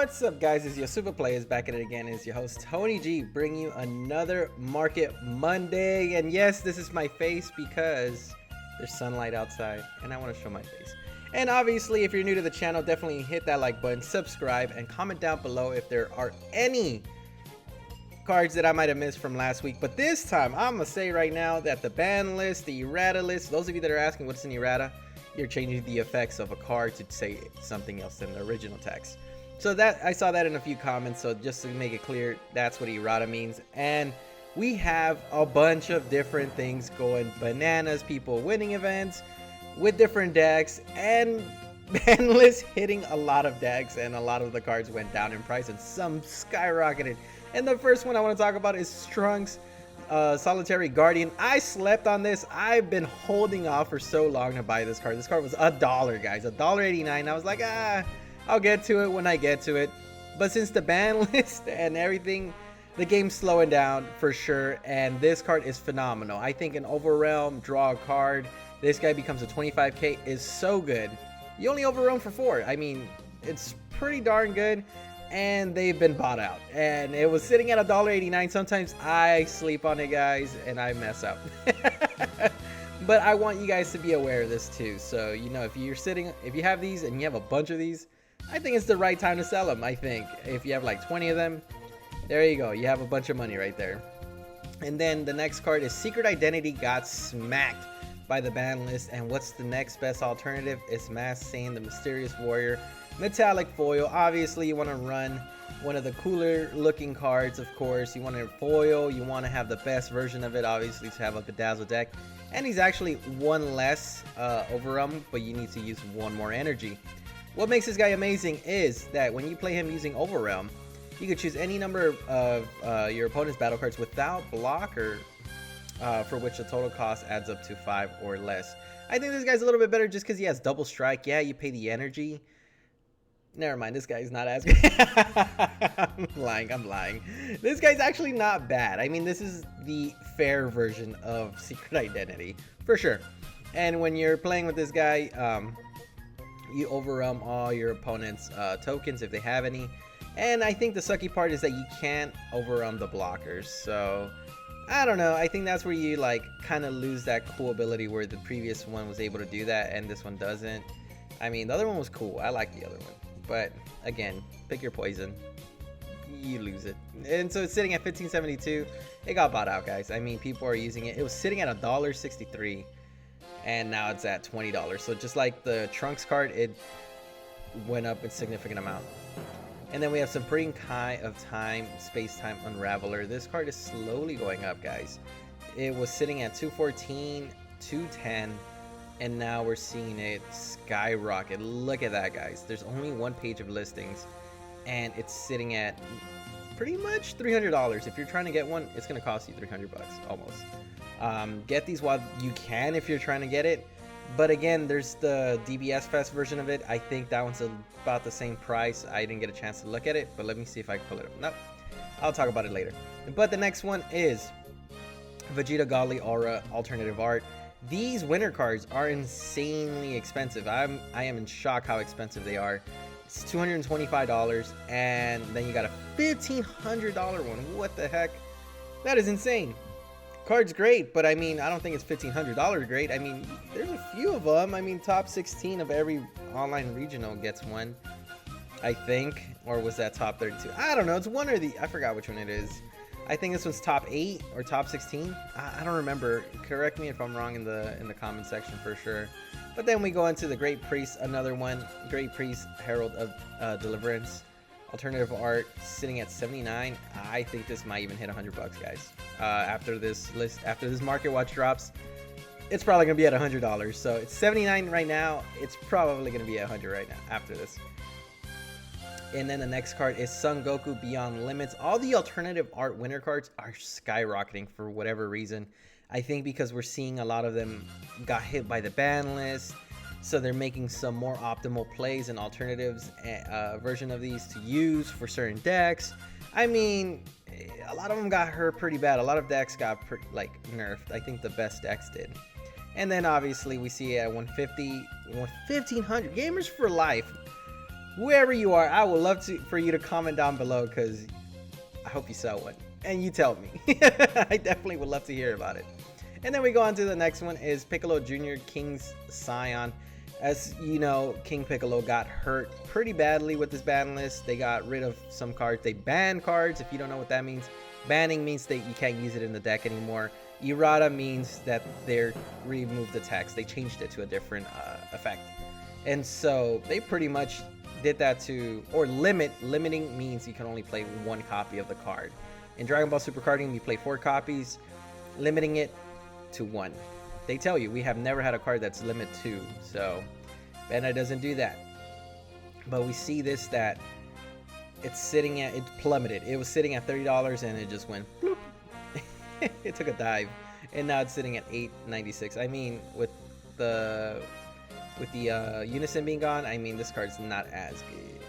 What's up, guys? It's your Supah Playaz back at it again. It's your host Tony G, bringing you another Market Monday. And yes, this is my face because there's sunlight outside and I want to show my face. And obviously, if you're new to the channel, definitely hit that like button, subscribe, and comment down below if there are any cards that I might have missed from last week. But this time, I'm gonna say right now that the ban list, the errata list, those of you that are asking what's an errata, you're changing the effects of a card to say something else than the original text. So that I saw that in a few comments, so just to make it clear, that's what errata means. And we have a bunch of different things going bananas, people winning events with different decks, and ban list hitting a lot of decks, and a lot of the cards went down in price and some skyrocketed. And the first one I want to talk about is Trunks Solitary Guardian. I slept on this. I've been holding off for so long to buy this card. This card was $1, guys, $1.89. I was like, I'll get to it when I get to it. But since the ban list and everything, the game's slowing down for sure. And this card is phenomenal. I think an Overrealm, draw a card, this guy becomes a 25k is so good. You only Overrealm for 4. I mean, it's pretty darn good. And they've been bought out. And it was sitting at $1.89. Sometimes I sleep on it, guys, and I mess up. But I want you guys to be aware of this too. So, you know, if you have these and you have a bunch of these, I think it's the right time to sell them. I think if you have like 20 of them, there you go. You have a bunch of money right there. And then the next card is Secret Identity got smacked by the ban list. And what's the next best alternative? It's Masked Saint, the Mysterious Warrior, metallic foil. Obviously, you want to run one of the cooler looking cards. Of course, you want to foil. You want to have the best version of it, obviously, to have a bedazzled deck. And he's actually one less Overrealm, but you need to use one more energy. What makes this guy amazing is that when you play him using Overrealm, you could choose any number of your opponent's battle cards without blocker, for which the total cost adds up to 5 or less. I think this guy's a little bit better just because he has double strike. Yeah, you pay the energy. Never mind, this guy's not as good. I'm lying. This guy's actually not bad. I mean, this is the fair version of Secret Identity, for sure. And when you're playing with this guy, you Overrealm all your opponent's tokens if they have any. And I think the sucky part is that you can't Overrealm the blockers. So, I don't know. I think that's where you like kind of lose that cool ability where the previous one was able to do that and this one doesn't. I mean, the other one was cool. I like the other one. But again, pick your poison. You lose it. And so it's sitting at $15.72. It got bought out, guys. I mean, people are using it. It was sitting at $1.63. And now it's at $20. So just like the Trunks card, it went up a significant amount. And then we have Supreme Kai of Time, Space-Time Unraveler. This card is slowly going up, guys. It was sitting at $214, $210, and now we're seeing it skyrocket. Look at that, guys. There's only one page of listings, and it's sitting at pretty much $300. If you're trying to get one, it's gonna cost you 300 bucks almost. Get these while you can if you're trying to get it. But again, there's the DBS Fest version of it. I think that one's about the same price. I didn't get a chance to look at it, but let me see if I can pull it up. Nope, I'll talk about it later. But the next one is Vegeta Godly Aura Alternative Art. These winter cards are insanely expensive. I am in shock how expensive they are. It's $225, and then you got a $1,500 one. What the heck? That is insane. Card's great, but I mean, I don't think it's $1,500 great. I mean, there's a few of them. I mean, top 16 of every online regional gets one, I think. Or was that top 32? I don't know. It's one or the... I forgot which one it is. I think this one's top 8 or top 16. I don't remember. Correct me if I'm wrong in the comment section for sure. But then we go into the Great Priest, another one. Great Priest, Herald of Deliverance. Alternative art sitting at 79. I think this might even hit 100 bucks, guys. After this Mktwatch drops, it's probably gonna be at $100. So it's 79 right now. It's probably gonna be at 100 right now after this. And then the next card is Son Goku Beyond Limits. All the alternative art winner cards are skyrocketing for whatever reason. I think because we're seeing a lot of them got hit by the ban list. So they're making some more optimal plays and alternatives version of these to use for certain decks. I mean, a lot of them got hurt pretty bad. A lot of decks got nerfed. I think the best decks did. And then obviously we see at 150, 1500 Gamers for Life Whoever you are, I would love for you to comment down below, because I hope you sell one and you tell me. I definitely would love to hear about it. And then we go on to the next one is Piccolo Jr. King's Scion. As you know, King Piccolo got hurt pretty badly with this ban list. They got rid of some cards. They banned cards. If you don't know what that means, banning means that you can't use it in the deck anymore. Errata means that they removed the text. They changed it to a different effect. And so they pretty much did that to, or limiting means you can only play one copy of the card. In Dragon Ball Super Card Game, you play 4 copies, limiting it to 1. They tell you we have never had a card that's limit 2, so Bandai doesn't do that. But we see this, that it's sitting at, it plummeted. It was sitting at $30 and it just went bloop. It took a dive, and now it's sitting at $8.96. I mean, with the Unison being gone, I mean, this card's not as good,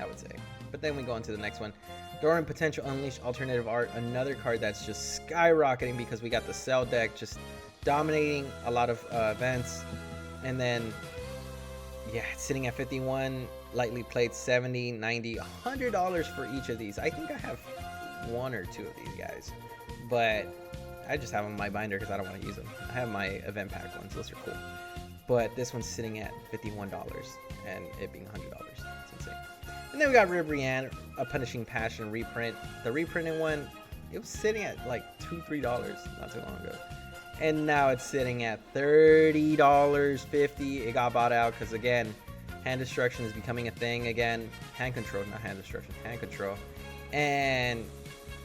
I would say. But then we go on to the next one. Doran Potential Unleash Alternative Art, another card that's just skyrocketing because we got the Cell deck just dominating a lot of events. And then, yeah, it's sitting at 51, lightly played 70, 90, $100 for each of these. I think I have 1 or 2 of these guys, but I just have them in my binder because I don't want to use them. I have my event pack ones, those are cool. But this one's sitting at $51 and it being $100. It's insane. And then we got Ribrianne, a Punishing Passion reprint. The reprinted one, it was sitting at like $2-3 not too long ago. And now it's sitting at $30, $50. It got bought out because, again, hand destruction is becoming a thing again. Hand control, not hand destruction, hand control. And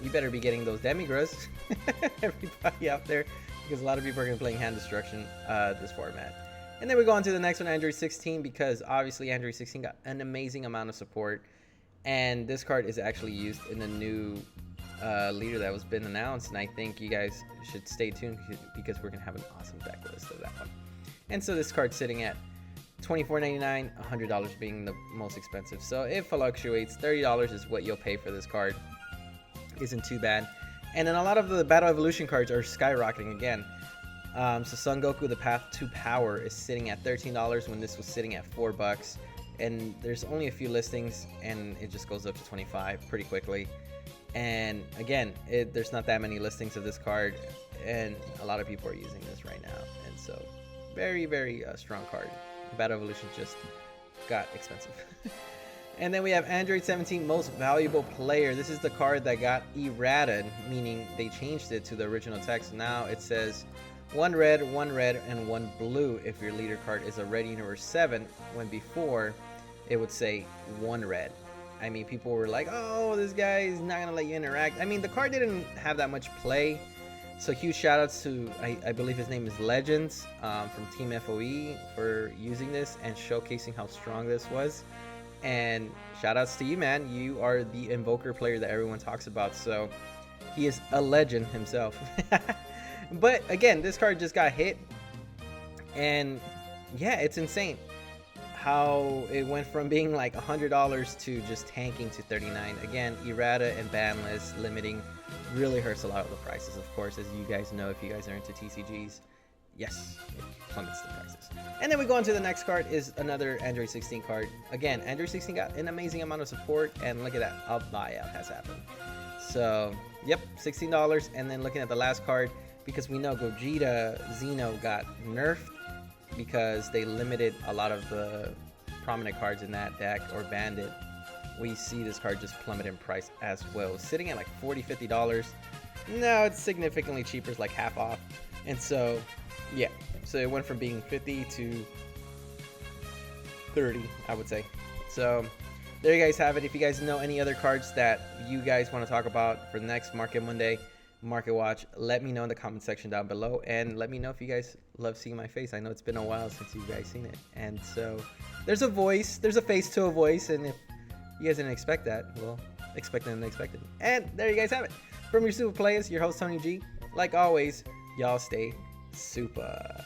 you better be getting those Demigras, everybody out there, because a lot of people are going to be playing hand destruction this format. And then we go on to the next one, Android 16, because obviously Android 16 got an amazing amount of support. And this card is actually used in the new leader that was been announced, and I think you guys should stay tuned because we're gonna have an awesome deck list of that one. And so this card's sitting at $24.99, $100 being the most expensive, so it fluctuates. $30 is what you'll pay for this card. Isn't too bad. And then a lot of the Battle Evolution cards are skyrocketing again. So Son Goku, the Path to Power, is sitting at $13 when this was sitting at $4, and there's only a few listings, and it just goes up to $25 pretty quickly. And again, there's not that many listings of this card, and a lot of people are using this right now. And so, very, very strong card. Battle Evolution just got expensive. And then we have Android 17 Most Valuable Player. This is the card that got errated, meaning they changed it to the original text. Now it says 1 red, 1 red, and 1 blue if your leader card is a Red Universe 7, when before it would say 1 red. I mean, people were like, oh, this guy is not going to let you interact. I mean, the card didn't have that much play. So huge shout outs to, I believe his name is Legends from Team FOE for using this and showcasing how strong this was. And shout outs to you, man. You are the Invoker player that everyone talks about. So he is a legend himself. But again, this card just got hit. And yeah, it's insane how it went from being like $100 to just tanking to $39. Again, errata and ban list limiting really hurts a lot of the prices, of course, as you guys know if you guys are into TCGs. Yes, it plummets the prices. And then we go on to the next card, is another Android 16 card. Again, Android 16 got an amazing amount of support, and look at that, a buyout has happened. So, yep, $16. And then looking at the last card, because we know Gogeta Xeno got nerfed, because they limited a lot of the prominent cards in that deck or banned it. We see this card just plummet in price as well, sitting at like $40-50. Now it's significantly cheaper, it's like half off. And so yeah, so it went from being 50 to 30, I would say. So there you guys have it. If you guys know any other cards that you guys want to talk about for the next Market Monday Market Watch, let me know in the comment section down below, and let me know if you guys love seeing my face. I know it's been a while since you guys seen it, and so there's a voice, there's a face to a voice, and if you guys didn't expect that, well, expect the unexpected. And there you guys have it. From your Supah Playaz, your host Tony G. Like always, y'all stay Supah.